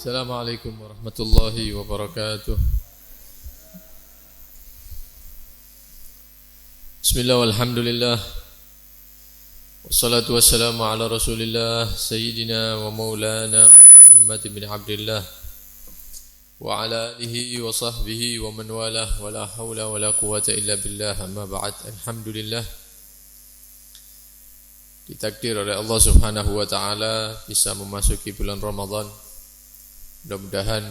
Assalamualaikum warahmatullahi wabarakatuh. Bismillah walhamdulillah. Wassalatu wassalamu ala rasulillah Sayyidina wa maulana Muhammad bin Abdullah wa ala alihi wa sahbihi wa man walah wa la hawla wa la quwata illa billah. Amma ba'd. Alhamdulillah, ditakdir oleh Allah subhanahu wa ta'ala bisa memasuki bulan Ramadan. Mudah-mudahan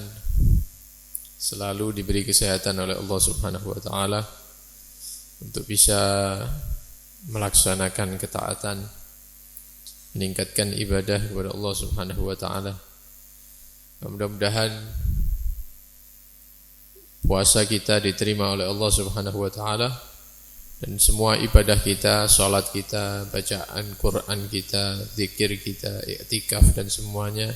selalu diberi kesehatan oleh Allah subhanahu wa ta'ala untuk bisa melaksanakan ketaatan, meningkatkan ibadah kepada Allah subhanahu wa ta'ala. Mudah-mudahan puasa kita diterima oleh Allah subhanahu wa ta'ala, dan semua ibadah kita, salat kita, bacaan Quran kita, zikir kita, i'tikaf dan semuanya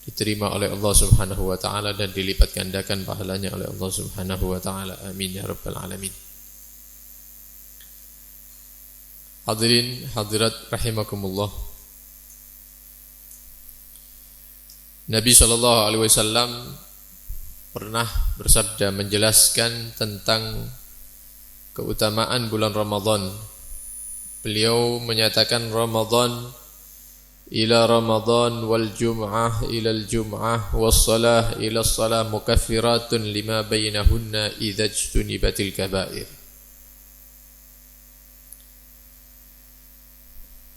diterima oleh Allah subhanahu wa ta'ala dan dilipat gandakan pahalanya oleh Allah subhanahu wa ta'ala. Amin ya rabbal alamin. Hadirin hadirat rahimakumullah. Nabi SAW pernah bersabda menjelaskan tentang keutamaan bulan Ramadan. Beliau menyatakan Ramadan ila Ramadan wal jum'ah ilal jum'ah was salah ila salah mukaffiratun lima bainahunna idza ijtunibatil kaba'ir.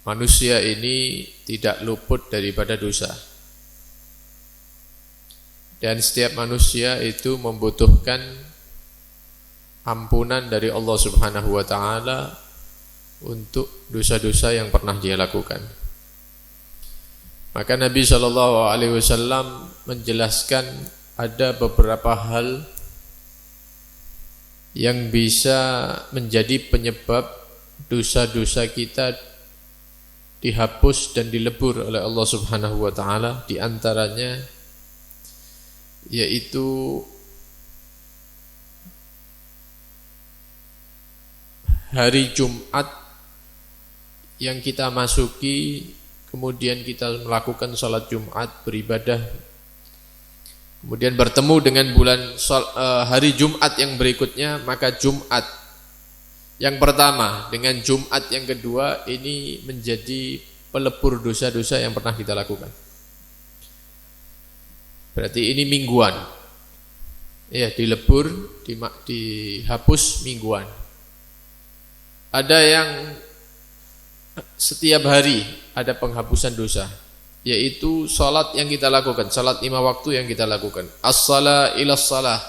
Manusia ini tidak luput daripada dosa, dan setiap manusia itu membutuhkan ampunan dari Allah subhanahu wa ta'ala untuk dosa-dosa yang pernah dia lakukan. Maka Nabi SAW menjelaskan ada beberapa hal yang bisa menjadi penyebab dosa-dosa kita dihapus dan dilebur oleh Allah subhanahu wa ta'ala. Di antaranya yaitu hari Jumat yang kita masuki, kemudian kita melakukan salat Jumat, beribadah, kemudian bertemu dengan hari Jumat yang berikutnya, maka Jumat yang pertama dengan Jumat yang kedua ini menjadi pelebur dosa-dosa yang pernah kita lakukan. Berarti ini mingguan, ya, dilebur, dihapus mingguan. Ada yang setiap hari ada penghapusan dosa, yaitu salat yang kita lakukan, salat 5 waktu yang kita lakukan. As-salah ila salah,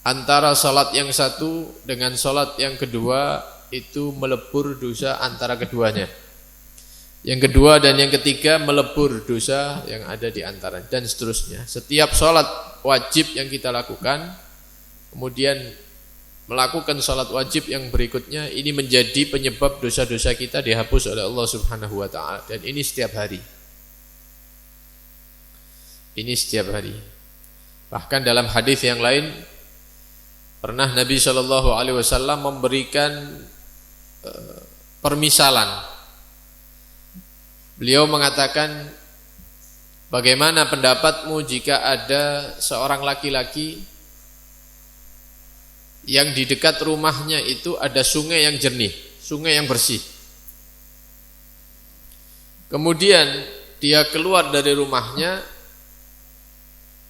antara salat yang satu dengan salat yang kedua itu melebur dosa antara keduanya. Yang kedua dan yang ketiga melebur dosa yang ada di antara, dan seterusnya. Setiap salat wajib yang kita lakukan, kemudian melakukan salat wajib yang berikutnya, ini menjadi penyebab dosa-dosa kita dihapus oleh Allah subhanahu wa ta'ala. Dan ini setiap hari. Ini setiap hari. Bahkan dalam hadis yang lain, pernah Nabi SAW memberikan permisalan. Beliau mengatakan, bagaimana pendapatmu jika ada seorang laki-laki yang di dekat rumahnya itu ada sungai yang jernih, sungai yang bersih. Kemudian dia keluar dari rumahnya,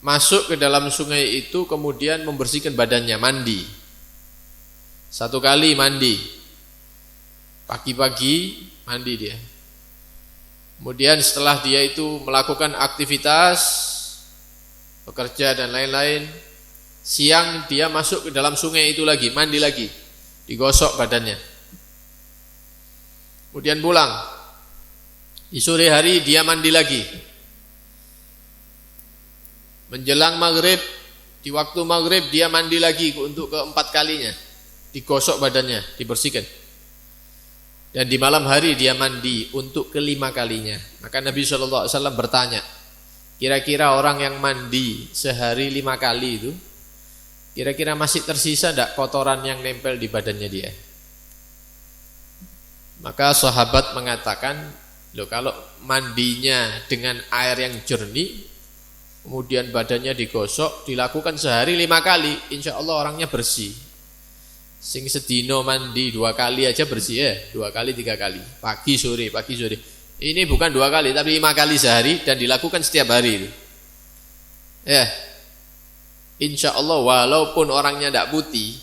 masuk ke dalam sungai itu, kemudian membersihkan badannya, mandi. 1 kali mandi, pagi-pagi mandi dia. Kemudian setelah dia itu melakukan aktivitas, bekerja dan lain-lain, siang dia masuk ke dalam sungai itu lagi, mandi lagi, digosok badannya. Kemudian pulang, di sore hari dia mandi lagi. Menjelang maghrib, di waktu maghrib dia mandi lagi untuk ke-4 kalinya, digosok badannya, dibersihkan. Dan di malam hari dia mandi untuk ke-5 kalinya. Maka Nabi SAW bertanya, kira-kira orang yang mandi sehari 5 kali itu, kira-kira masih tersisa tidak kotoran yang nempel di badannya dia? Maka sahabat mengatakan, loh, kalau mandinya dengan air yang jernih, kemudian badannya digosok, dilakukan sehari 5 kali, insya Allah orangnya bersih. Sing sedino mandi 2 kali aja bersih ya, 2 kali 3 kali, pagi sore. Ini bukan 2 kali tapi 5 kali sehari dan dilakukan setiap hari. Ya, insya Allah walaupun orangnya tidak putih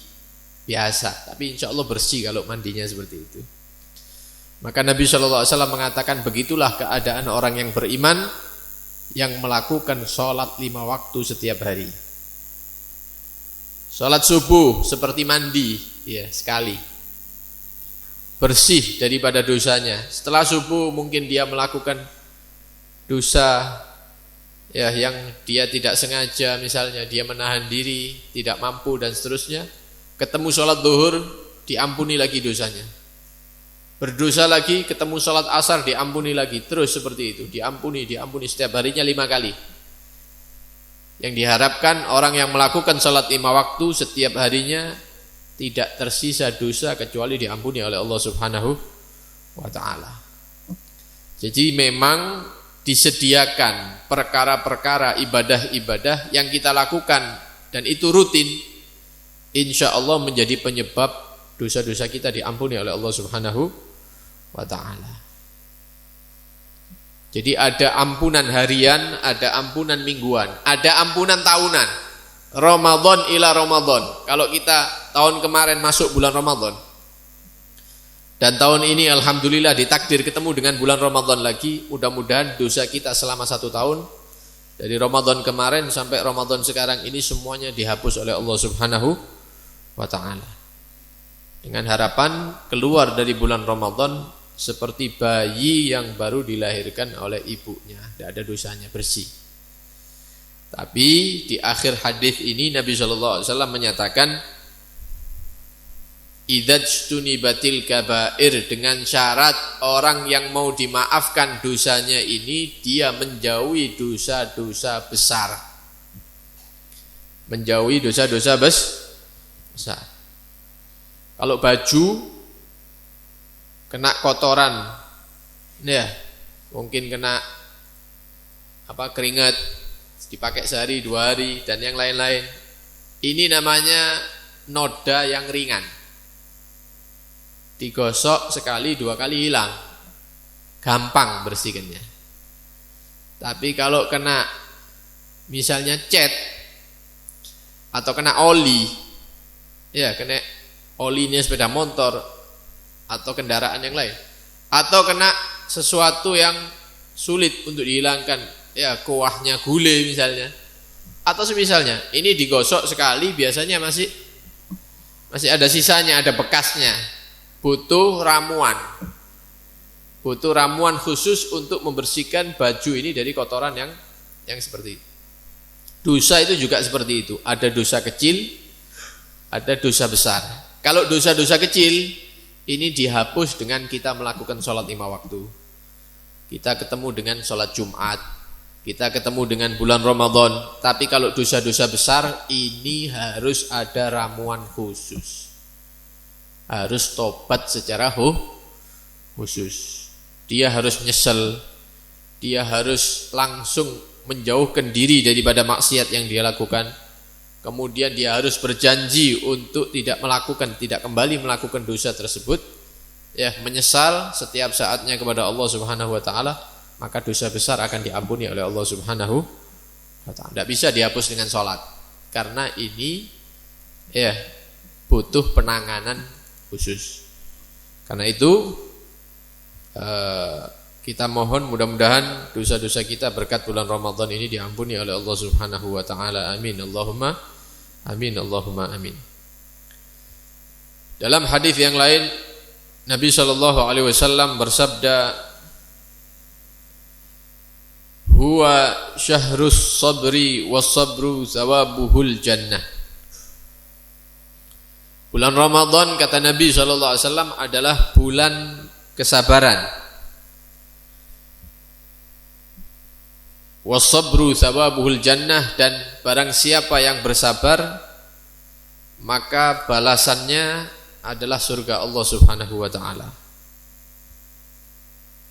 biasa, tapi insya Allah bersih kalau mandinya seperti itu. Maka Nabi SAW mengatakan begitulah keadaan orang yang beriman yang melakukan sholat 5 waktu setiap hari. Sholat subuh seperti mandi, ya sekali, bersih daripada dosanya. Setelah subuh mungkin dia melakukan dosa ya yang dia tidak sengaja, misalnya dia menahan diri, tidak mampu dan seterusnya. Ketemu sholat zuhur, diampuni lagi dosanya. Berdosa lagi, ketemu sholat asar, diampuni lagi. Terus seperti itu, diampuni setiap harinya 5 kali. Yang diharapkan orang yang melakukan sholat 5 waktu setiap harinya tidak tersisa dosa kecuali diampuni oleh Allah Subhanahu wa ta'ala. Jadi memang disediakan perkara-perkara ibadah-ibadah yang kita lakukan dan itu rutin, insya Allah menjadi penyebab dosa-dosa kita diampuni oleh Allah Subhanahu wa ta'ala. Jadi ada ampunan harian, ada ampunan mingguan, ada ampunan tahunan. Ramadan ila Ramadan. Kalau kita tahun kemarin masuk bulan Ramadan dan tahun ini alhamdulillah ditakdir ketemu dengan bulan Ramadan lagi, mudah-mudahan dosa kita selama 1 tahun dari Ramadan kemarin sampai Ramadan sekarang ini semuanya dihapus oleh Allah Subhanahu wa ta'ala. Dengan harapan keluar dari bulan Ramadan seperti bayi yang baru dilahirkan oleh ibunya, tidak ada dosanya, bersih. Tapi di akhir hadis ini Nabi SAW menyatakan idzajtunibatil kabair, dengan syarat orang yang mau dimaafkan dosanya ini dia menjauhi dosa-dosa besar. Menjauhi dosa-dosa besar. Kalau baju kena kotoran, ya mungkin kena keringat, dipakai sehari 2 hari dan yang lain-lain. Ini namanya noda yang ringan. Digosok sekali 2 kali hilang, gampang bersihkannya. Tapi kalau kena misalnya cat atau kena oli, ya kena olinya sepeda motor atau kendaraan yang lain, atau kena sesuatu yang sulit untuk dihilangkan, ya kuahnya gulai misalnya, atau semisalnya, ini digosok sekali biasanya masih ada sisanya, ada bekasnya, butuh ramuan khusus untuk membersihkan baju ini dari kotoran yang seperti itu. Dosa itu juga seperti itu, ada dosa kecil, ada dosa besar. Kalau dosa-dosa kecil ini dihapus dengan kita melakukan sholat 5 waktu. Kita ketemu dengan sholat Jumat, kita ketemu dengan bulan Ramadan. Tapi kalau dosa-dosa besar ini harus ada ramuan khusus, harus tobat secara khusus. Dia harus nyesel, dia harus langsung menjauhkan diri daripada maksiat yang dia lakukan. Kemudian dia harus berjanji untuk tidak kembali melakukan dosa tersebut, ya menyesal setiap saatnya kepada Allah Subhanahu wa ta'ala, maka dosa besar akan diampuni oleh Allah Subhanahu wa ta'ala. Tidak bisa dihapus dengan sholat, karena ini ya butuh penanganan khusus. Karena itu kita mohon mudah-mudahan dosa-dosa kita berkat bulan Ramadan ini diampuni oleh Allah Subhanahu wa ta'ala. Amin Allahumma amin, Allahumma amin. Dalam hadis yang lain Nabi SAW bersabda, huwa syahrus sabri was sabru zawabuhul jannah. Bulan Ramadan kata Nabi SAW adalah bulan kesabaran. Wasabru thawabuhul jannah, dan barang siapa yang bersabar maka balasannya adalah surga Allah Subhanahu wa ta'ala.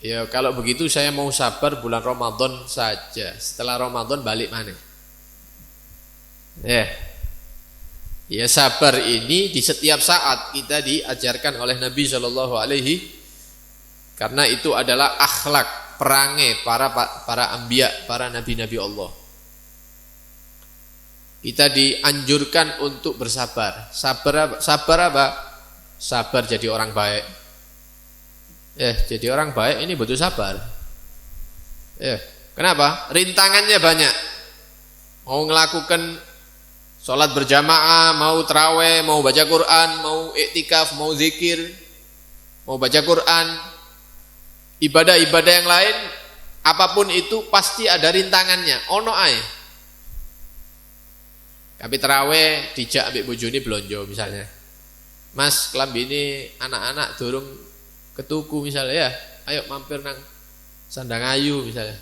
Ya kalau begitu saya mau sabar bulan Ramadan saja. Setelah Ramadan balik mana? Ya sabar ini di setiap saat kita diajarkan oleh Nabi Shallallahu Alaihi, karena itu adalah akhlak perangai para anbiya, para nabi-nabi Allah. Kita dianjurkan untuk bersabar. Sabar apa? Sabar jadi orang baik. Jadi orang baik ini butuh sabar. Kenapa? Rintangannya banyak. Mau melakukan sholat berjamaah, mau tarawih, mau baca Quran, mau iktikaf, mau zikir, mau baca Quran, ibadah-ibadah yang lain, apapun itu pasti ada rintangannya. Ono ae. Tapi tarawih dijak ambek bojone blonjo misalnya. Mas, klambi ini anak-anak durung ketuku misalnya, ya, ayo mampir nang Sandangayu misalnya.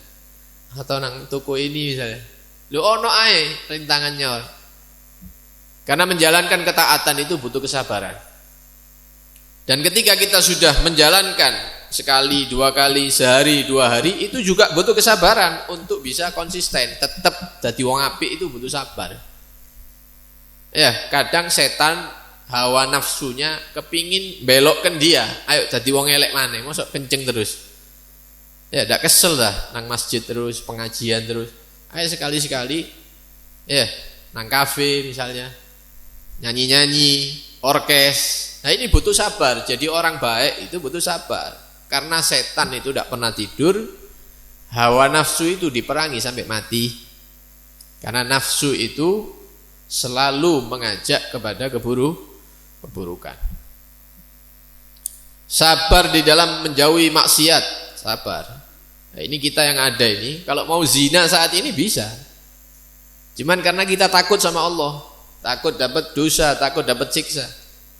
Atau nang toko ini misalnya. Lho ono ae rintangannya. Karena menjalankan ketaatan itu butuh kesabaran. Dan ketika kita sudah menjalankan sekali, dua kali, sehari, 2 hari, itu juga butuh kesabaran untuk bisa konsisten. Tetap dadi wong apik itu butuh sabar. Kadang setan hawa nafsunya kepingin belokkan dia. Ayo dadi wong elek maneh, mosok kenceng terus. Ndak kesel dah nang masjid terus, pengajian terus. Ayo sekali-sekali nang kafe misalnya. Nyanyi-nyanyi, orkes. Nah ini butuh sabar. Jadi orang baik itu butuh sabar. Karena setan itu tidak pernah tidur. Hawa nafsu itu diperangi sampai mati. Karena nafsu itu selalu mengajak kepada keburukan. Sabar di dalam menjauhi maksiat. Sabar. Nah ini kita yang ada ini. Kalau mau zina saat ini bisa. Cuman karena kita takut sama Allah. Takut dapat dosa, takut dapat siksa.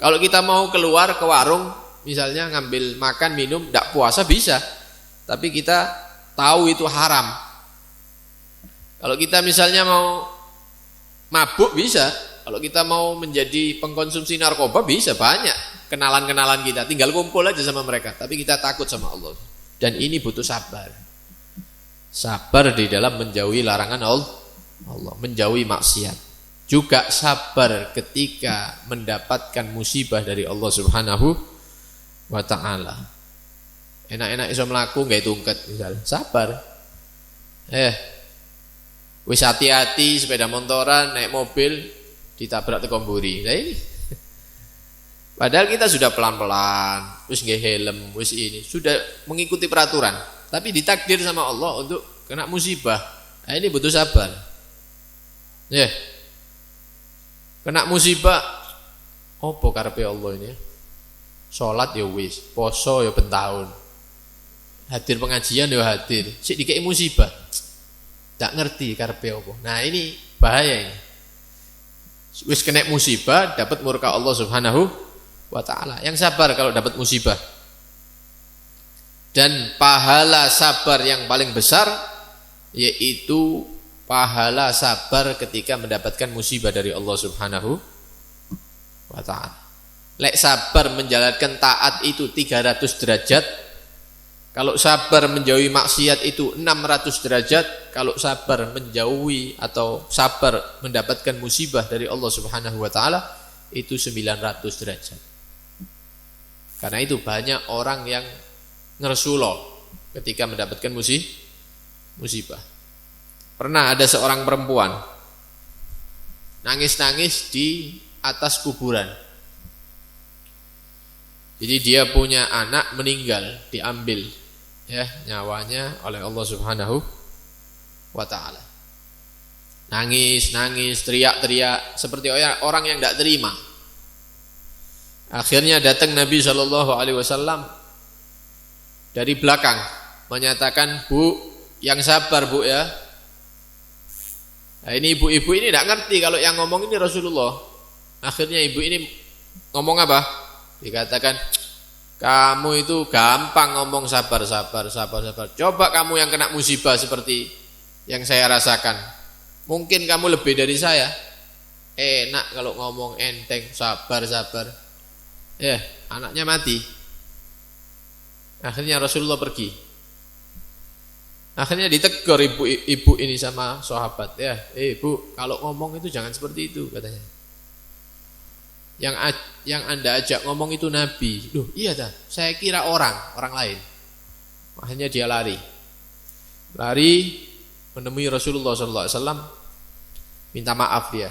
Kalau kita mau keluar ke warung, misalnya ngambil makan, minum, tidak puasa bisa. Tapi kita tahu itu haram. Kalau kita misalnya mau mabuk bisa. Kalau kita mau menjadi pengkonsumsi narkoba bisa, banyak kenalan-kenalan kita. Tinggal kumpul aja sama mereka. Tapi kita takut sama Allah. Dan ini butuh sabar. Sabar di dalam menjauhi larangan Allah, menjauhi maksiat. Juga sabar ketika mendapatkan musibah dari Allah Subhanahu wa ta'ala. Enak-enak iso mlaku nggae tungket misalnya. Sabar. Wis hati-hati sepeda motoran, naik mobil ditabrak teko mburi. Nah ini. Padahal kita sudah pelan-pelan, wis nggih helm, wis ini, sudah mengikuti peraturan. Tapi ditakdir sama Allah untuk kena musibah. Nah ini butuh sabar. Kena musibah, opo karepe Allah ini? Salat ya wis, poso ya ben taun. Hadir pengajian ya hadir. Sik dikeki musibah. Tak ngerti karepe opo. Nah, ini bahaya ini. Wis kena musibah dapat murka Allah Subhanahu wa taala. Yang sabar kalau dapat musibah. Dan pahala sabar yang paling besar yaitu pahala sabar ketika mendapatkan musibah dari Allah Subhanahu wa ta'ala. Lek sabar menjalankan taat itu 300 derajat. Kalau sabar menjauhi maksiat itu 600 derajat. Kalau sabar menjauhi atau sabar mendapatkan musibah dari Allah Subhanahu wa ta'ala itu 900 derajat. Karena itu banyak orang yang ngersulo ketika mendapatkan musibah. Pernah ada seorang perempuan nangis-nangis di atas kuburan. Jadi dia punya anak meninggal, diambil nyawanya oleh Allah Subhanahu wa ta'ala. Nangis, teriak-teriak seperti orang yang tidak terima. Akhirnya datang Nabi SAW dari belakang menyatakan, "Bu, yang sabar Bu ya." Nah, ini ibu-ibu ini tidak ngerti kalau yang ngomong ini Rasulullah. Akhirnya ibu ini ngomong apa? Dikatakan, "Kamu itu gampang ngomong sabar. Coba kamu yang kena musibah seperti yang saya rasakan. Mungkin kamu lebih dari saya. Enak kalau ngomong enteng, sabar. Anaknya mati. Akhirnya Rasulullah pergi. Akhirnya ditegur ibu ini sama sahabat, ya, Bu, kalau ngomong itu jangan seperti itu katanya. Yang Anda ajak ngomong itu Nabi. Loh, iya dah, saya kira orang lain. Akhirnya dia lari menemui Rasulullah SAW, minta maaf dia.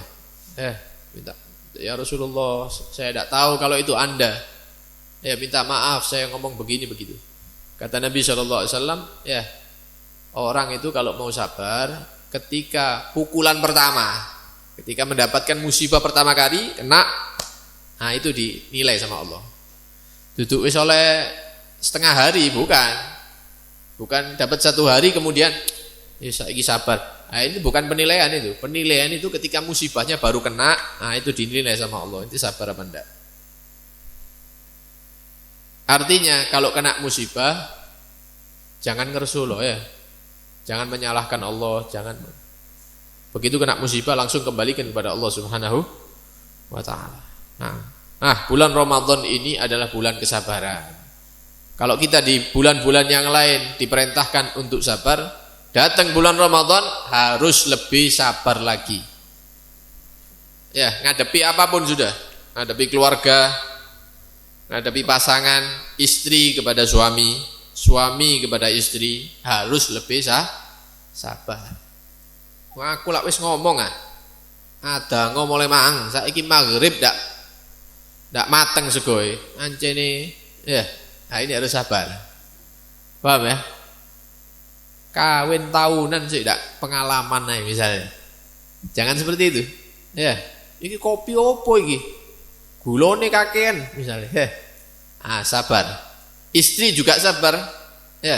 Minta, ya Rasulullah, saya tidak tahu kalau itu Anda. Ya, minta maaf, saya ngomong begini begitu. Kata Nabi SAW, ya, orang itu kalau mau sabar ketika pukulan pertama, ketika mendapatkan musibah pertama kali kena, nah itu dinilai sama Allah. Duduk wis oleh setengah hari, bukan dapat 1 hari kemudian ya saiki sabar. Nah, ini bukan penilaian itu. Penilaian itu ketika musibahnya baru kena, nah itu dinilai sama Allah. Itu sabar apa enggak? Artinya kalau kena musibah jangan ngersu loh ya. Jangan menyalahkan Allah, jangan. Begitu kena musibah langsung kembalikan kepada Allah Subhanahu wa taala. Nah, bulan Ramadan ini adalah bulan kesabaran. Kalau kita di bulan-bulan yang lain diperintahkan untuk sabar, datang bulan Ramadan harus lebih sabar lagi. Ya, ngadepi apapun sudah, ngadepi keluarga, ngadepi pasangan, istri kepada suami, suami kepada istri harus lebih sabar. Aku lak wis ngomong ada ngomong mang, saiki maghrib ndak mateng segoe. Ancene ya. Nah, ini harus sabar. Paham ya? Kawin tahunan sih tidak pengalaman nih misalnya. Jangan seperti itu. Ya, ini kopi opo iki? Gulone kakean misalnya. Sabar. Istri juga sabar. Ya.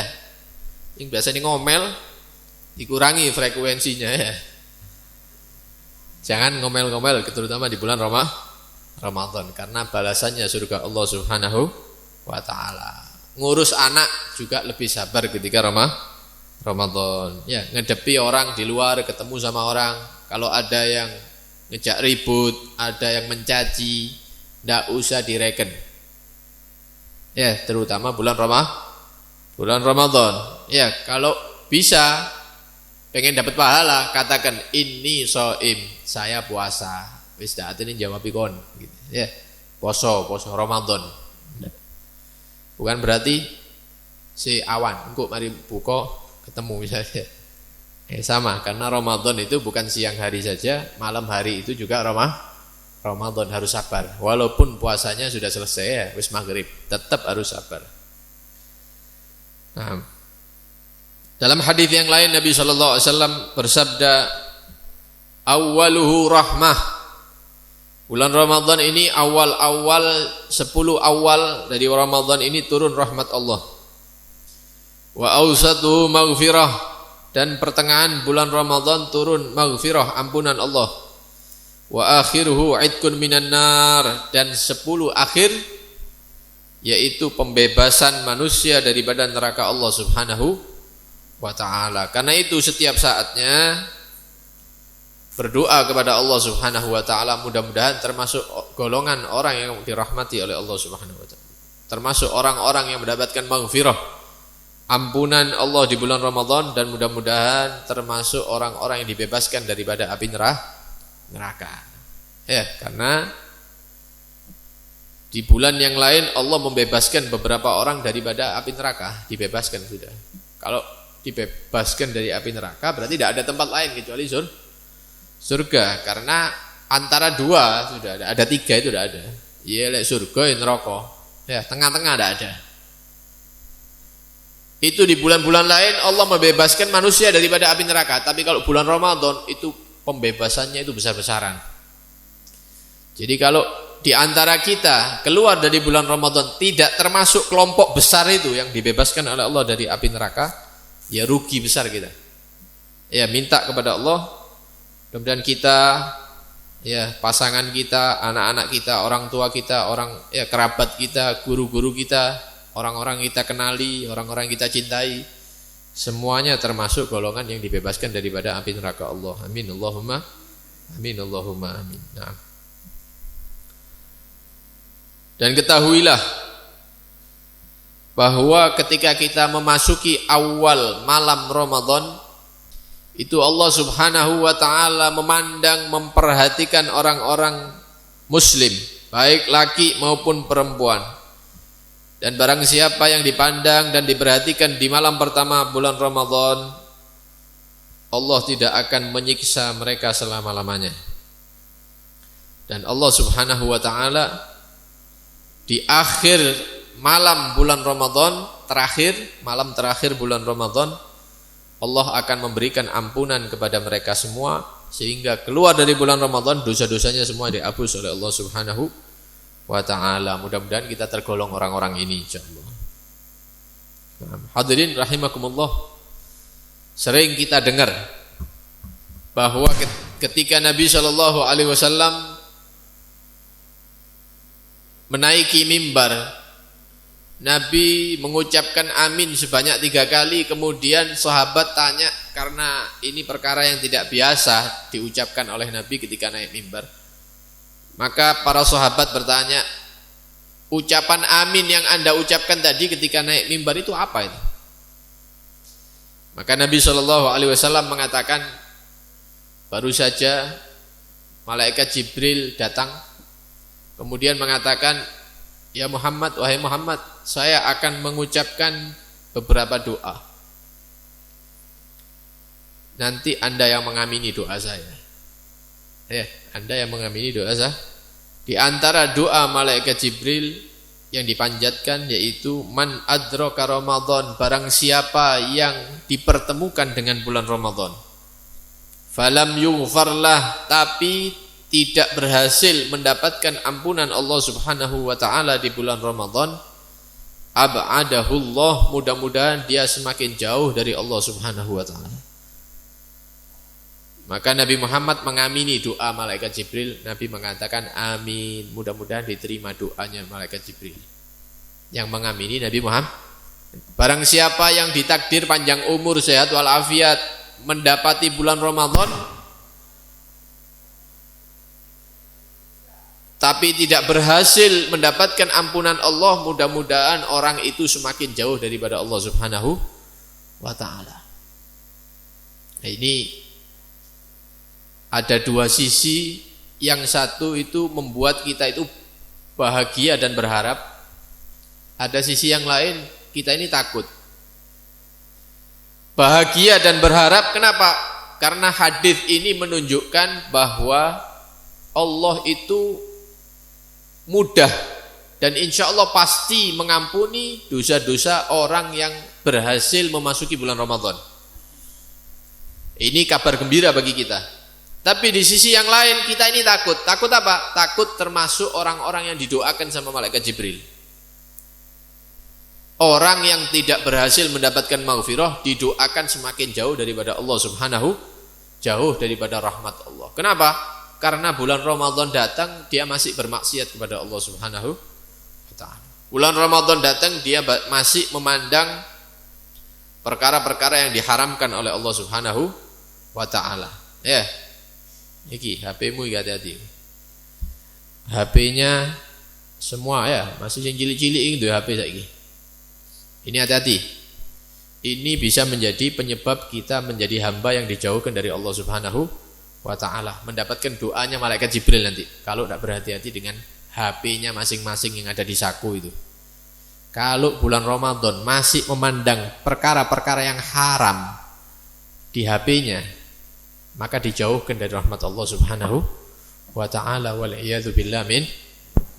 Yang biasanya ngomel dikurangi frekuensinya ya. Jangan ngomel-ngomel terutama di bulan Ramadan karena balasannya surga Allah Subhanahu wa ta'ala. Ngurus anak juga lebih sabar ketika Ramadan. Ya, ngedepi orang di luar, ketemu sama orang, kalau ada yang ngejak ribut, ada yang mencaci, ndak usah direken. Ya, terutama bulan Ramadan. Ya, kalau bisa pengen dapat pahala, katakan ini shaim, saya puasa. Wis dak atene jawab ikon gitu. Ya, poso Ramadan. Bukan berarti si awan engko mari buka ketemu misalnya. Sama, karena Ramadan itu bukan siang hari saja, malam hari itu juga Ramadan harus sabar. Walaupun puasanya sudah selesai ya, wis maghrib, tetap harus sabar. Nah, dalam hadis yang lain Nabi sallallahu alaihi wasallam bersabda, "Awwaluhu rahmah." Bulan Ramadan ini awal-awal 10 awal dari Ramadan ini turun rahmat Allah. Wa awsatuhu maghfirah, dan pertengahan bulan Ramadan turun maghfirah, ampunan Allah. Wa akhiruhu idkun minan nar, dan 10 akhir yaitu pembebasan manusia daripada neraka Allah Subhanahu wa taala. Karena itu setiap saatnya berdoa kepada Allah Subhanahu wa taala, mudah-mudahan termasuk golongan orang yang dirahmati oleh Allah Subhanahu wa taala. Termasuk orang-orang yang mendapatkan maghfirah, ampunan Allah di bulan Ramadan, dan mudah-mudahan termasuk orang-orang yang dibebaskan daripada api neraka. Ya, karena di bulan yang lain Allah membebaskan beberapa orang daripada api neraka, dibebaskan sudah. Kalau dibebaskan dari api neraka berarti tidak ada tempat lain kecuali surga, karena antara dua sudah ada 3 itu sudah ada. Iya, lek surga ya neraka. Ya, tengah-tengah tidak ada. Itu di bulan-bulan lain Allah membebaskan manusia daripada api neraka, tapi kalau bulan Ramadan itu pembebasannya itu besar-besaran. Jadi kalau di antara kita keluar dari bulan Ramadan tidak termasuk kelompok besar itu yang dibebaskan oleh Allah dari api neraka, ya rugi besar kita. Ya, minta kepada Allah kemudian kita, ya pasangan kita, anak-anak kita, orang tua kita, orang ya kerabat kita, guru-guru kita, orang-orang kita kenali, orang-orang kita cintai, semuanya termasuk golongan yang dibebaskan daripada api neraka Allah. Amin Allahumma amin Allahumma amin. Nah. Dan ketahuilah bahwa ketika kita memasuki awal malam Ramadan, itu Allah Subhanahu wa taala memandang, memperhatikan orang-orang muslim, baik laki maupun perempuan. Dan barang siapa yang dipandang dan diperhatikan di malam pertama bulan Ramadan, Allah tidak akan menyiksa mereka selama-lamanya. Dan Allah Subhanahu wa taala di akhir malam bulan Ramadan, malam terakhir bulan Ramadan, Allah akan memberikan ampunan kepada mereka semua, sehingga keluar dari bulan Ramadan dosa-dosanya semua dihapus oleh Allah Subhanahu wa taala. Mudah-mudahan kita tergolong orang-orang ini insyaallah. Hadirin rahimakumullah, sering kita dengar bahwa ketika Nabi sallallahu alaihi wasallam menaiki mimbar, Nabi mengucapkan amin sebanyak 3 kali. Kemudian sahabat tanya, karena ini perkara yang tidak biasa diucapkan oleh Nabi ketika naik mimbar. Maka para sahabat bertanya, ucapan amin yang Anda ucapkan tadi ketika naik mimbar itu apa itu? Maka Nabi SAW mengatakan, baru saja malaikat Jibril datang, kemudian mengatakan, ya Muhammad, wahai Muhammad, saya akan mengucapkan beberapa doa. Nanti Anda yang mengamini doa saya. Anda yang mengamini doa saya. Di antara doa malaikat Jibril yang dipanjatkan yaitu man adraka Ramadan, barang siapa yang dipertemukan dengan bulan Ramadan, falam yughfarlah, tapi tidak berhasil mendapatkan ampunan Allah Subhanahu wa taala di bulan Ramadan, ab'adahullah, mudah-mudahan dia semakin jauh dari Allah Subhanahu wa taala. Maka Nabi Muhammad mengamini doa malaikat Jibril. Nabi mengatakan amin, mudah-mudahan diterima doanya malaikat Jibril. Yang mengamini Nabi Muhammad, barang siapa yang ditakdir panjang umur, sehat walafiat, mendapati bulan Ramadan tapi tidak berhasil mendapatkan ampunan Allah, mudah-mudahan orang itu semakin jauh daripada Allah Subhanahu wa taala. Nah, ini ada 2 sisi. Yang satu itu membuat kita itu bahagia dan berharap. Ada sisi yang lain, kita ini takut. Bahagia dan berharap, kenapa? Karena hadis ini menunjukkan bahwa Allah itu mudah dan insya Allah pasti mengampuni dosa-dosa orang yang berhasil memasuki bulan Ramadan. Ini kabar gembira bagi kita. Tapi di sisi yang lain kita ini takut. Takut apa? Takut termasuk orang-orang yang didoakan sama malaikat Jibril. Orang yang tidak berhasil mendapatkan maghfirah didoakan semakin jauh daripada Allah Subhanahu, jauh daripada rahmat Allah. Kenapa? Karena bulan Ramadan datang dia masih bermaksiat kepada Allah Subhanahu wa taala. Bulan Ramadan datang dia masih memandang perkara-perkara yang diharamkan oleh Allah Subhanahu wa taala. Ya. Iki HP-mu hati-hati. HP-nya semua ya, masih yang cilik-cilik itu HP saiki. Ini hati-hati. Ini bisa menjadi penyebab kita menjadi hamba yang dijauhkan dari Allah Subhanahu wa taala, mendapatkan doanya malaikat Jibril nanti kalau tidak berhati-hati dengan HP-nya masing-masing yang ada di saku itu. Kalau bulan Ramadan masih memandang perkara-perkara yang haram di HP-nya, maka dijauhkan dari rahmat Allah Subhanahu wa taala, wal iyadzu billah min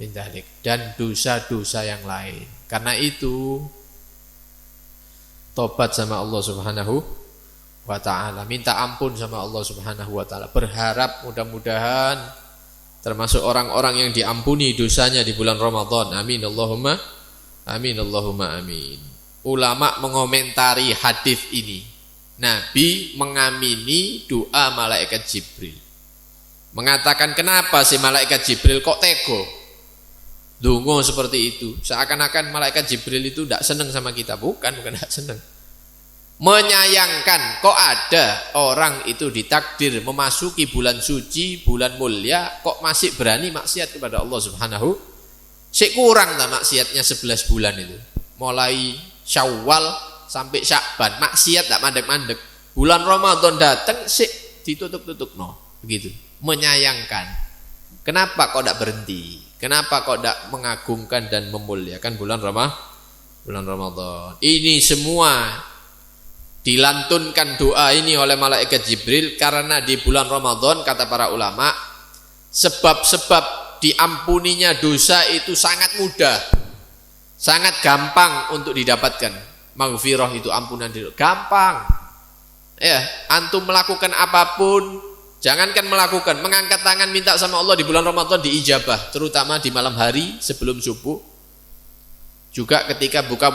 dzalik, dan dosa-dosa yang lain. Karena itu tobat sama Allah Subhanahu wa taala, minta ampun sama Allah Subhanahu wa taala, berharap mudah-mudahan termasuk orang-orang yang diampuni dosanya di bulan Ramadan. Amin Allahumma amin Allahumma amin. Ulama mengomentari hadis ini. Nabi mengamini doa malaikat Jibril, mengatakan kenapa si malaikat Jibril kok tego dungo seperti itu, seakan-akan malaikat Jibril itu tidak senang sama kita. Bukan tidak senang, menyayangkan kok ada orang itu ditakdir memasuki bulan suci, bulan mulia, kok masih berani maksiat kepada Allah Subhanahu. Sik kurang tak maksiatnya 11 bulan itu. mulai Syawal sampai Sya'ban, maksiat tak mandek-mandek. Bulan Ramadan datang sik ditutup-tutup begitu. Menyayangkan. Kenapa kok tidak berhenti? Kenapa kok tidak mengagungkan dan memuliakan bulan Ramadan? Ini semua dilantunkan doa ini oleh malaikat Jibril karena di bulan Ramadan kata para ulama sebab-sebab diampuninya dosa itu sangat mudah, sangat gampang untuk didapatkan. Maghfirah itu ampunan dosa, gampang. Ya, antum melakukan apapun, jangankan melakukan, mengangkat tangan minta sama Allah di bulan Ramadan diijabah, terutama di malam hari sebelum subuh, juga ketika buka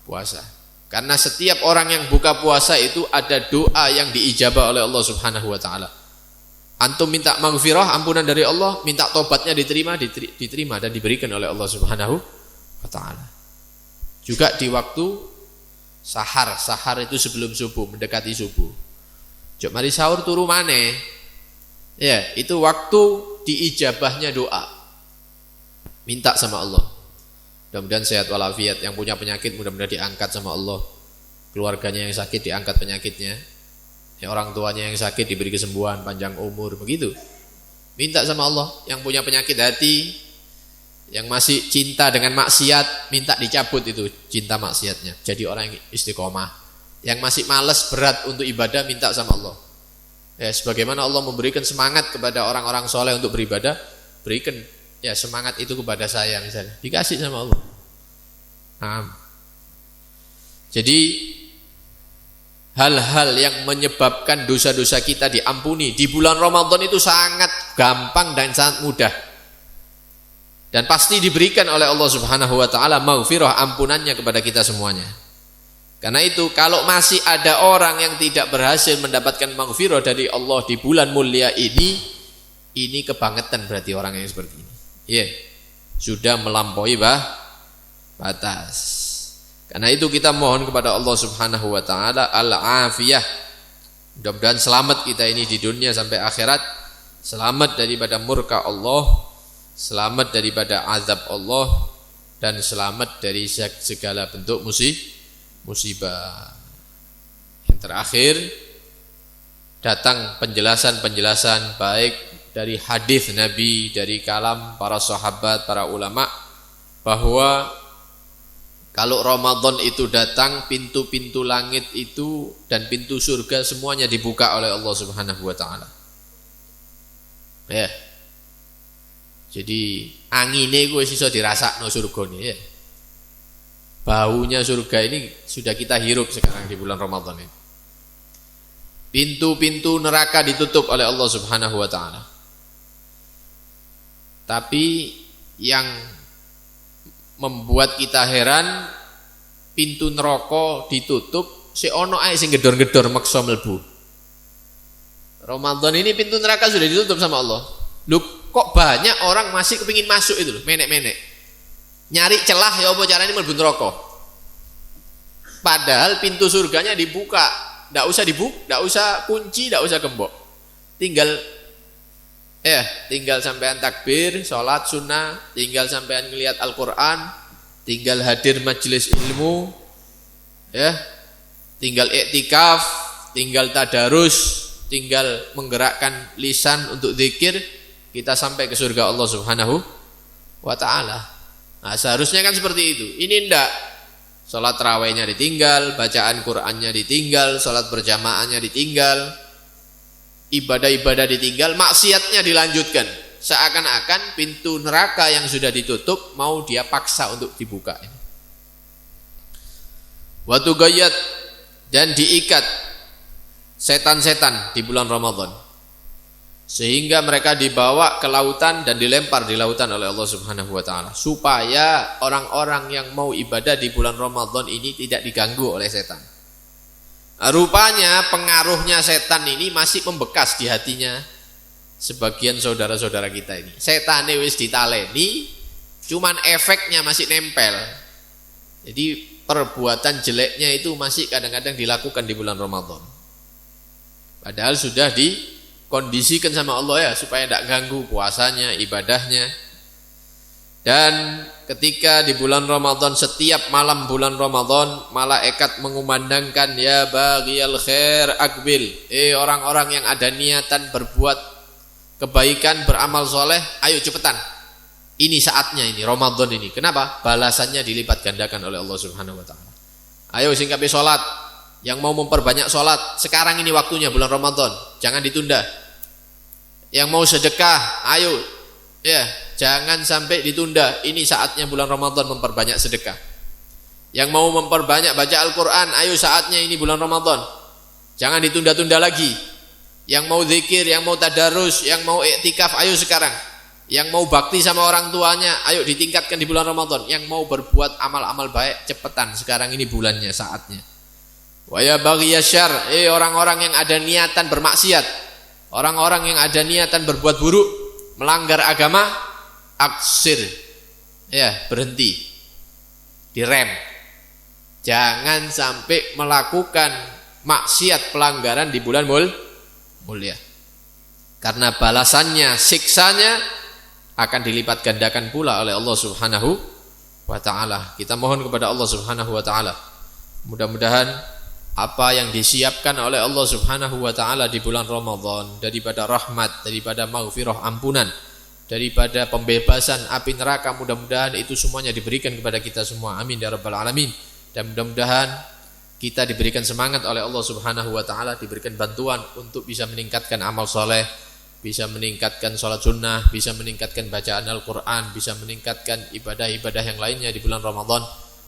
puasa. Karena setiap orang yang buka puasa itu ada doa yang diijabah oleh Allah Subhanahu wa taala. Antum minta maghfirah, ampunan dari Allah, minta tobatnya diterima dan diberikan oleh Allah Subhanahu wa taala. Juga di waktu sahar itu sebelum subuh, mendekati subuh. Jok mari sahur turu maneh. Ya, itu waktu diijabahnya doa. Minta sama Allah. Mudah-mudahan sehat walafiat, yang punya penyakit mudah-mudahan diangkat sama Allah. Keluarganya yang sakit diangkat penyakitnya. Ya, orang tuanya yang sakit diberi kesembuhan, panjang umur, begitu. Minta sama Allah. Yang punya penyakit hati, yang masih cinta dengan maksiat, minta dicabut itu cinta maksiatnya. Jadi orang yang istiqomah. Yang masih malas berat untuk ibadah, minta sama Allah. Ya, sebagaimana Allah memberikan semangat kepada orang-orang soleh untuk beribadah, berikan ya semangat itu kepada saya misalnya, dikasih sama Allah. Jadi hal-hal yang menyebabkan dosa-dosa kita diampuni di bulan Ramadan itu sangat gampang dan sangat mudah, dan pasti diberikan oleh Allah Subhanahu wa taala maghfirah, ampunannya kepada kita semuanya. Karena itu kalau masih ada orang yang tidak berhasil mendapatkan maghfirah dari Allah di bulan mulia ini kebangetan berarti orang yang seperti ini. Ya, sudah melampaui batas. Karena itu kita mohon kepada Allah Subhanahu wa taala al-afiyah. Mudah-mudahan selamat kita ini di dunia sampai akhirat, selamat daripada murka Allah, selamat daripada azab Allah, dan selamat dari segala bentuk musibah. Yang terakhir datang penjelasan-penjelasan baik dari hadis Nabi, dari kalam para sahabat, para ulama, bahwa kalau Ramadan itu datang, pintu-pintu langit itu dan pintu surga semuanya dibuka oleh Allah Subhanahu wa taala. Ya. Jadi angine kuwi iso dirasakno surgane ya. Baunya surga ini sudah kita hirup sekarang di bulan Ramadan ini. Pintu-pintu neraka ditutup oleh Allah Subhanahu wa taala. Tapi yang membuat kita heran, pintu neraka ditutup, si ono ae sing gedor-gedor maksa mlebu. Ramadan ini pintu neraka sudah ditutup sama Allah. Loh, kok banyak orang masih kepingin masuk itu loh, menek-menek. Nyari celah ya apa caranya mlebu neraka. Padahal pintu surganya dibuka, ndak usah ndak usah kunci, ndak usah gembok. Tinggal sampean takbir, sholat sunnah, tinggal sampean ngelihat Al-Quran, tinggal hadir majelis ilmu, ya, tinggal iktikaf, tinggal tadarus, tinggal menggerakkan lisan untuk zikir, kita sampai ke surga Allah Subhanahu wa taala. Nah, seharusnya kan seperti itu. Ini ndak. Sholat tarawihnya ditinggal, bacaan Qur'annya ditinggal, sholat berjamaahnya ditinggal, ibadah-ibadah ditinggal, maksiatnya dilanjutkan. Seakan-akan pintu neraka yang sudah ditutup mau dia paksa untuk dibuka. Wa tugayyat, dan diikat setan-setan di bulan Ramadan, sehingga mereka dibawa ke lautan dan dilempar di lautan oleh Allah Subhanahu wa taala, supaya orang-orang yang mau ibadah di bulan Ramadan ini tidak diganggu oleh setan. Rupanya pengaruhnya setan ini masih membekas di hatinya sebagian saudara-saudara kita ini. Setane wis ditaleni, cuman efeknya masih nempel. Jadi perbuatan jeleknya itu masih kadang-kadang dilakukan di bulan Ramadan. Padahal sudah dikondisikan sama Allah ya supaya tidak ganggu puasanya, ibadahnya. Dan ketika di bulan Ramadan, setiap malam bulan Ramadan, malaikat mengumandangkan, ya baghiyal khair aqbil, orang-orang yang ada niatan berbuat kebaikan, beramal soleh, ayo cepetan, ini saatnya, ini Ramadan ini. Kenapa? Balasannya dilipat gandakan oleh Allah Subhanahu wa taala. Ayo singkapi sholat, yang mau memperbanyak sholat, sekarang ini waktunya bulan Ramadan, jangan ditunda. Yang mau sedekah, ayo ya, jangan sampai ditunda, ini saatnya bulan Ramadan memperbanyak sedekah. Yang mau memperbanyak baca Al-Quran, ayo saatnya ini bulan Ramadan, jangan ditunda-tunda lagi. Yang mau zikir, yang mau tadarus, yang mau iktikaf, ayo sekarang. Yang mau bakti sama orang tuanya, ayo ditingkatkan di bulan Ramadan. Yang mau berbuat amal-amal baik, cepetan, sekarang ini bulannya, saatnya. Wa ya baghiyasyar, orang-orang yang ada niatan bermaksiat, orang-orang yang ada niatan berbuat buruk, melanggar agama, aksir, ya, berhenti, direm, jangan sampai melakukan maksiat, pelanggaran di bulan mulia, karena balasannya, siksanya akan dilipat gandakan pula oleh Allah Subhanahu wa taala. Kita mohon kepada Allah Subhanahu wa taala, mudah-mudahan apa yang disiapkan oleh Allah Subhanahu wa taala di bulan Ramadan, daripada rahmat, daripada maghfirah, ampunan, daripada pembebasan api neraka, mudah-mudahan itu semuanya diberikan kepada kita semua. Amin ya rabbal alamin. Dan mudah-mudahan kita diberikan semangat oleh Allah Subhanahu wa taala, diberikan bantuan untuk bisa meningkatkan amal soleh, bisa meningkatkan sholat sunnah, bisa meningkatkan bacaan Al-Quran, bisa meningkatkan ibadah-ibadah yang lainnya di bulan Ramadan.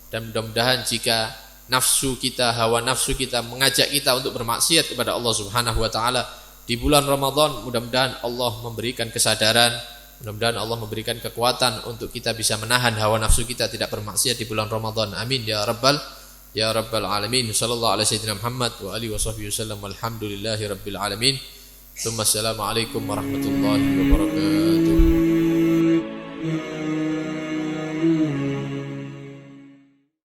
Dan mudah-mudahan jika nafsu kita, hawa nafsu kita mengajak kita untuk bermaksiat kepada Allah Subhanahu wa taala di bulan Ramadan, mudah-mudahan Allah memberikan kesadaran, mudah-mudahan Allah memberikan kekuatan untuk kita bisa menahan hawa nafsu kita tidak bermaksiat di bulan Ramadan. Amin ya rabbal alamin. Sallallahu alaihi wasallam Muhammad wa alihi washabbihi wasallam. Alhamdulillahi rabbil alamin. Assalamualaikum warahmatullahi wabarakatuh.